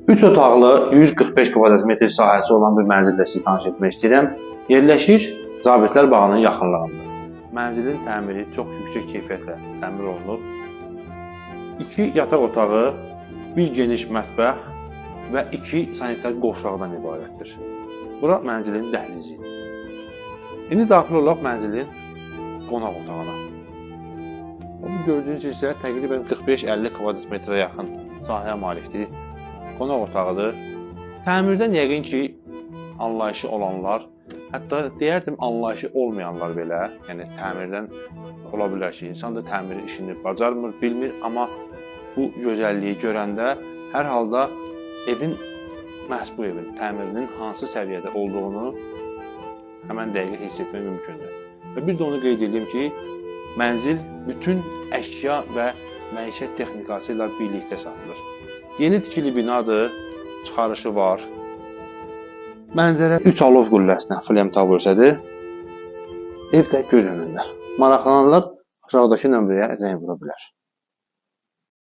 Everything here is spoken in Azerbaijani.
3 otaqlı 145 kvadrat metr sahəsi olan bir mənzillə sizi tanış etmək istəyirəm. Yerləşir Zabitlər bağının yaxınlığında. Mənzilin təmiri çox yüksək keyfiyyətlə təmir olunub. 2 yataq otağı, 1 geniş mətbəx və 2 sanitar qovşaqdan ibarətdir. Bura mənzilin dəhlizi. İndi daxil olaq mənzilin qonaq otağına. Bu gördüyünüz isə təqribən 45-50 kvadrat metrə yaxın sahəyə malikdir. Qonaq otağıdır. Təmirdən yəqin ki, anlayışı olanlar, hətta deyərdim anlayışı olmayanlar belə, yəni təmirdən ola bilər ki, insan da təmir işini bacarmır, bilmir, amma bu gözəlliyi görəndə hər halda məhz bu evin təmirinin hansı səviyyədə olduğunu həmən dəqiqə hiss etmək mümkündür. Və bir də onu qeyd edeyim ki, mənzil bütün əşya və məişət texnikası ilə birlikdə satılır. Yeni tikili binadır, çıxarışı var. Mənzərə 3 alov qülləsinə Flame Towers'ədir. Ev də göz önündə. Maraqlananlar aşağıdakı nömrəyə zəng vura bilər.